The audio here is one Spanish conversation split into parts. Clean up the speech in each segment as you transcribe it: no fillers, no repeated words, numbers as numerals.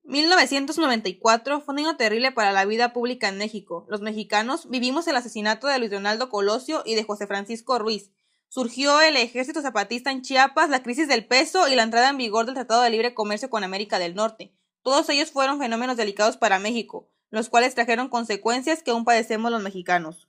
1994 fue un año terrible para la vida pública en México. Los mexicanos vivimos el asesinato de Luis Donaldo Colosio y de José Francisco Ruiz. Surgió el Ejército Zapatista en Chiapas, la crisis del peso y la entrada en vigor del Tratado de Libre Comercio con América del Norte. Todos ellos fueron fenómenos delicados para México, los cuales trajeron consecuencias que aún padecemos los mexicanos.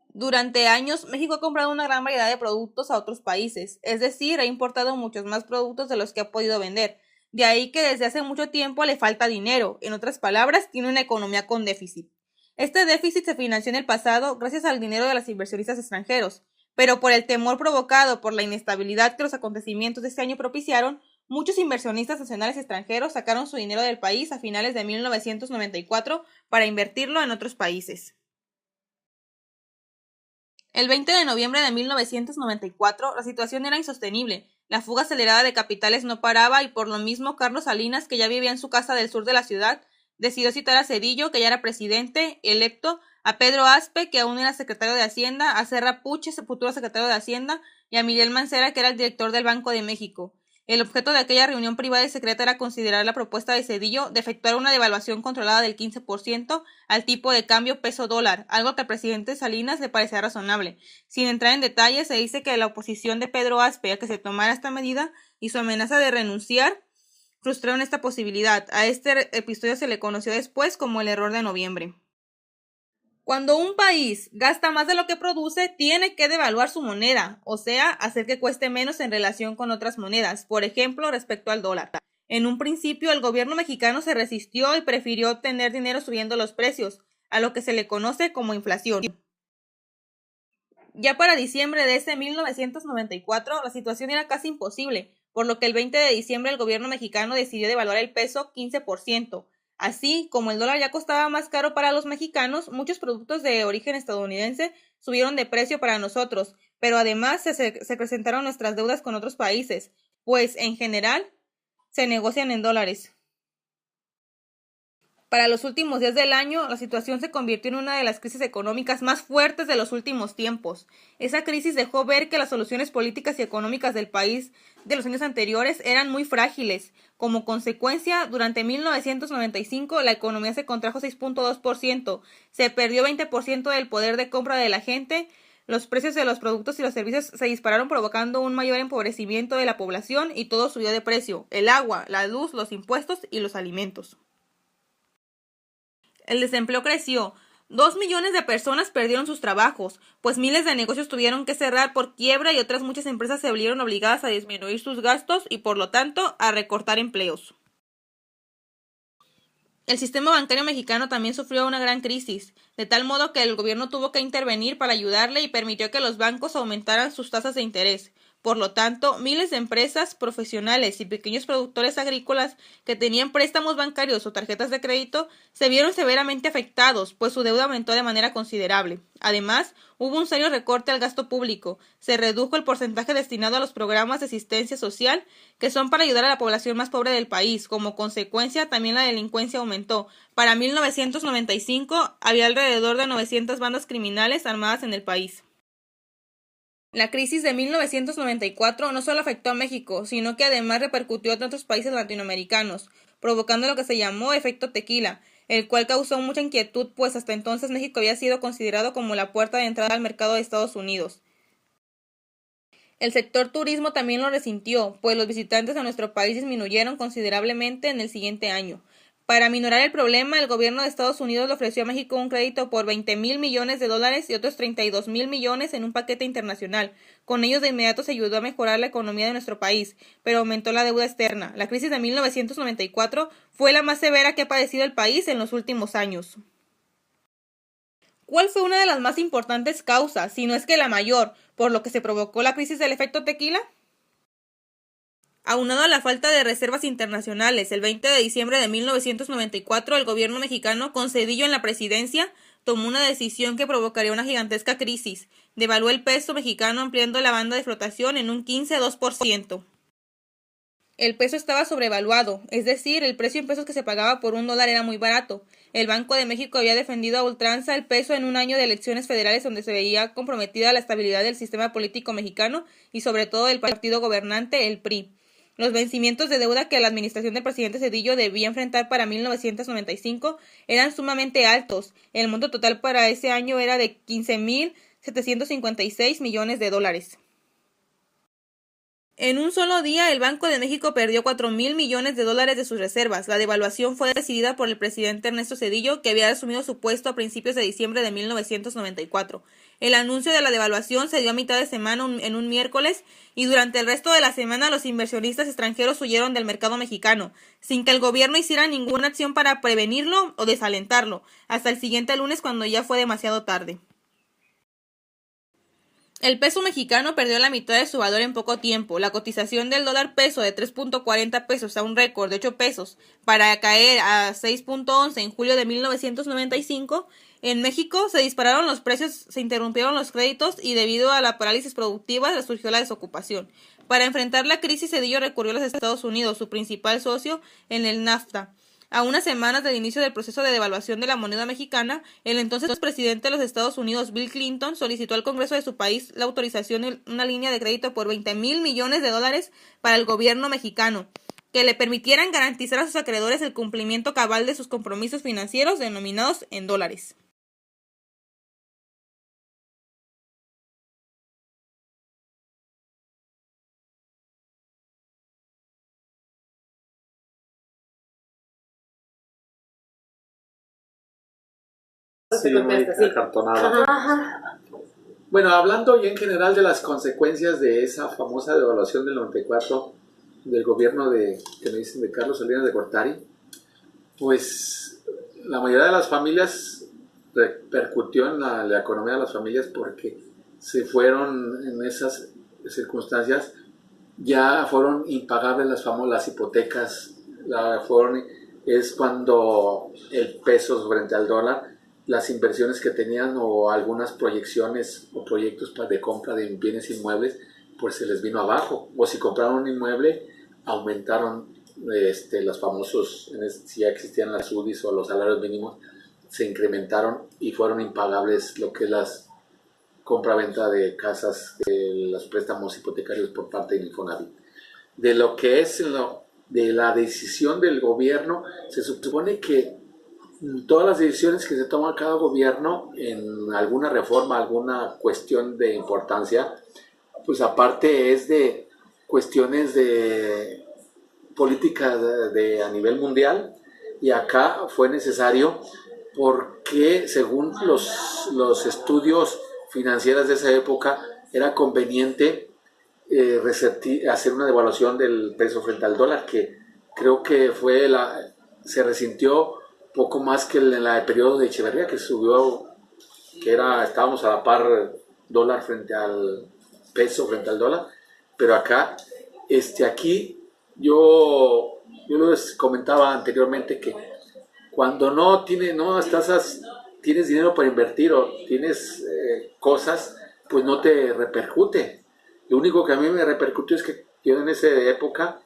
Durante años, México ha comprado una gran variedad de productos a otros países, es decir, ha importado muchos más productos de los que ha podido vender. De ahí que desde hace mucho tiempo le falta dinero, en otras palabras, tiene una economía con déficit. Este déficit se financió en el pasado gracias al dinero de los inversionistas extranjeros, pero por el temor provocado por la inestabilidad que los acontecimientos de este año propiciaron, muchos inversionistas nacionales y extranjeros sacaron su dinero del país a finales de 1994 para invertirlo en otros países. El 20 de noviembre de 1994, la situación era insostenible. La fuga acelerada de capitales no paraba y por lo mismo Carlos Salinas, que ya vivía en su casa del sur de la ciudad, decidió citar a Zedillo, que ya era presidente electo, a Pedro Aspe, que aún era secretario de Hacienda, a Serra Puche, futuro secretario de Hacienda, y a Miguel Mancera, que era el director del Banco de México. El objeto de aquella reunión privada y secreta era considerar la propuesta de Zedillo de efectuar una devaluación controlada del 15% al tipo de cambio peso-dólar, algo que al presidente Salinas le parecía razonable. Sin entrar en detalles, se dice que la oposición de Pedro Aspe a que se tomara esta medida y su amenaza de renunciar frustraron esta posibilidad. A este episodio se le conoció después como el error de noviembre. Cuando un país gasta más de lo que produce, tiene que devaluar su moneda, o sea, hacer que cueste menos en relación con otras monedas, por ejemplo, respecto al dólar. En un principio, el gobierno mexicano se resistió y prefirió obtener dinero subiendo los precios, a lo que se le conoce como inflación. Ya para diciembre de ese 1994, la situación era casi imposible, por lo que el 20 de diciembre el gobierno mexicano decidió devaluar el peso 15%. Así, como el dólar ya costaba más caro para los mexicanos, muchos productos de origen estadounidense subieron de precio para nosotros, pero además se acrecentaron nuestras deudas con otros países, pues, en general, se negocian en dólares. Para los últimos días del año, la situación se convirtió en una de las crisis económicas más fuertes de los últimos tiempos. Esa crisis dejó ver que las soluciones políticas y económicas del país de los años anteriores eran muy frágiles. Como consecuencia, durante 1995 la economía se contrajo 6.2%, se perdió 20% del poder de compra de la gente, los precios de los productos y los servicios se dispararon provocando un mayor empobrecimiento de la población y todo subió de precio: el agua, la luz, los impuestos y los alimentos. El desempleo creció. 2 millones de personas perdieron sus trabajos, pues miles de negocios tuvieron que cerrar por quiebra y otras muchas empresas se vieron obligadas a disminuir sus gastos y por lo tanto a recortar empleos. El sistema bancario mexicano también sufrió una gran crisis, de tal modo que el gobierno tuvo que intervenir para ayudarle y permitió que los bancos aumentaran sus tasas de interés. Por lo tanto, miles de empresas, profesionales y pequeños productores agrícolas que tenían préstamos bancarios o tarjetas de crédito se vieron severamente afectados, pues su deuda aumentó de manera considerable. Además, hubo un serio recorte al gasto público, se redujo el porcentaje destinado a los programas de asistencia social, que son para ayudar a la población más pobre del país. Como consecuencia, también la delincuencia aumentó. Para 1995 había alrededor de 900 bandas criminales armadas en el país. La crisis de 1994 no solo afectó a México, sino que además repercutió en otros países latinoamericanos, provocando lo que se llamó efecto tequila, el cual causó mucha inquietud, pues hasta entonces México había sido considerado como la puerta de entrada al mercado de Estados Unidos. El sector turismo también lo resintió, pues los visitantes a nuestro país disminuyeron considerablemente en el siguiente año. Para minorar el problema, el gobierno de Estados Unidos le ofreció a México un crédito por $20,000 millones y otros $32,000 millones en un paquete internacional. Con ellos de inmediato se ayudó a mejorar la economía de nuestro país, pero aumentó la deuda externa. La crisis de 1994 fue la más severa que ha padecido el país en los últimos años. ¿Cuál fue una de las más importantes causas, si no es que la mayor, por lo que se provocó la crisis del efecto tequila? Aunado a la falta de reservas internacionales, el 20 de diciembre de 1994 el gobierno mexicano, con Zedillo en la presidencia, tomó una decisión que provocaría una gigantesca crisis. Devaluó el peso mexicano ampliando la banda de flotación en un 15,2%. El peso estaba sobrevaluado, es decir, el precio en pesos que se pagaba por $1 era muy barato. El Banco de México había defendido a ultranza el peso en un año de elecciones federales donde se veía comprometida la estabilidad del sistema político mexicano y sobre todo del partido gobernante, el PRI. Los vencimientos de deuda que la administración del presidente Zedillo debía enfrentar para 1995 eran sumamente altos. El monto total para ese año era de 15.756 millones de dólares. En un solo día, el Banco de México perdió 4.000 millones de dólares de sus reservas. La devaluación fue decidida por el presidente Ernesto Zedillo, que había asumido su puesto a principios de diciembre de 1994. El anuncio de la devaluación se dio a mitad de semana en un miércoles, y durante el resto de la semana los inversionistas extranjeros huyeron del mercado mexicano, sin que el gobierno hiciera ninguna acción para prevenirlo o desalentarlo, hasta el siguiente lunes, cuando ya fue demasiado tarde. El peso mexicano perdió la mitad de su valor en poco tiempo. La cotización del dólar peso de 3.40 pesos a un récord de 8 pesos para caer a 6.11 en julio de 1995. En México se dispararon los precios, se interrumpieron los créditos y debido a la parálisis productiva resurgió la desocupación. Para enfrentar la crisis, Zedillo recurrió a los Estados Unidos, su principal socio en el NAFTA. A unas semanas del inicio del proceso de devaluación de la moneda mexicana, el entonces presidente de los Estados Unidos, Bill Clinton, solicitó al Congreso de su país la autorización de una línea de crédito por 20.000 millones de dólares para el gobierno mexicano, que le permitieran garantizar a sus acreedores el cumplimiento cabal de sus compromisos financieros denominados en dólares. Sí, muy acartonada. Ajá. Bueno, hablando ya en general de las consecuencias de esa famosa devaluación del 94 del gobierno que me dicen de Carlos Salinas de Gortari, pues la mayoría de las familias repercutió en la economía de las familias porque se fueron en esas circunstancias, ya fueron impagables las hipotecas, es cuando el peso frente al dólar, las inversiones que tenían o algunas proyecciones o proyectos de compra de bienes inmuebles, pues se les vino abajo. O si compraron un inmueble, aumentaron los famosos, si ya existían las UDIs o los salarios mínimos, se incrementaron y fueron impagables lo que es las compra-venta de casas, los préstamos hipotecarios por parte del Infonavit. De lo que es de la decisión del gobierno, se supone que todas las decisiones que se toman cada gobierno en alguna reforma, alguna cuestión de importancia, pues aparte es de cuestiones de política a nivel mundial, y acá fue necesario porque según los estudios financieros de esa época era conveniente hacer una devaluación del peso frente al dólar, que creo que se resintió poco más que en el periodo de Echeverría, que subió, estábamos a la par dólar frente al peso frente al dólar, pero acá, aquí yo les comentaba anteriormente que cuando tienes dinero para invertir o tienes cosas, pues no te repercute. Lo único que a mí me repercutió es que yo en esa época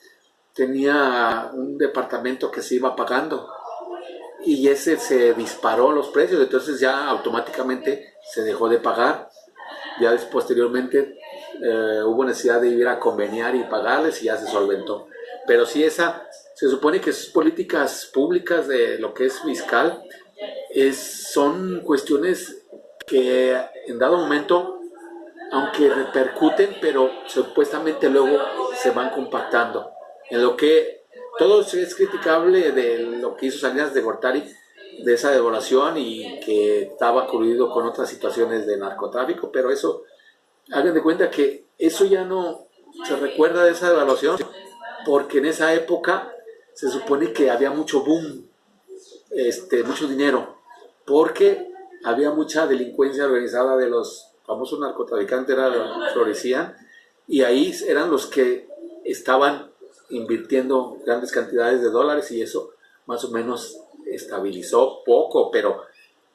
tenía un departamento que se iba pagando y ese se disparó los precios, entonces ya automáticamente se dejó de pagar. Ya posteriormente hubo necesidad de ir a conveniar y pagarles y ya se solventó. Pero sí, se supone que esas políticas públicas de lo que es fiscal son cuestiones que en dado momento, aunque repercuten, pero supuestamente luego se van compactando. En lo que todo es criticable de lo que hizo Salinas de Gortari, de esa devaluación, y que estaba coludido con otras situaciones de narcotráfico, pero eso, hagan de cuenta que eso ya no se recuerda de esa devaluación, porque en esa época se supone que había mucho boom, mucho dinero, porque había mucha delincuencia organizada de los famosos narcotraficantes, florecían, y ahí eran los que estaban invirtiendo grandes cantidades de dólares, y eso más o menos estabilizó poco, pero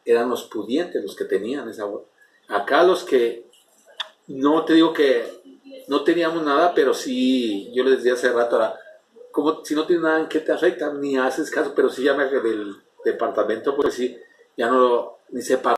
eran los pudientes los que tenían esa. Acá los que, no te digo que no teníamos nada, pero sí, yo les decía hace rato, como si no tienes nada, ¿en qué te afecta? Ni haces caso, pero sí, ya del departamento, pues sí, ya no, ni se pagó.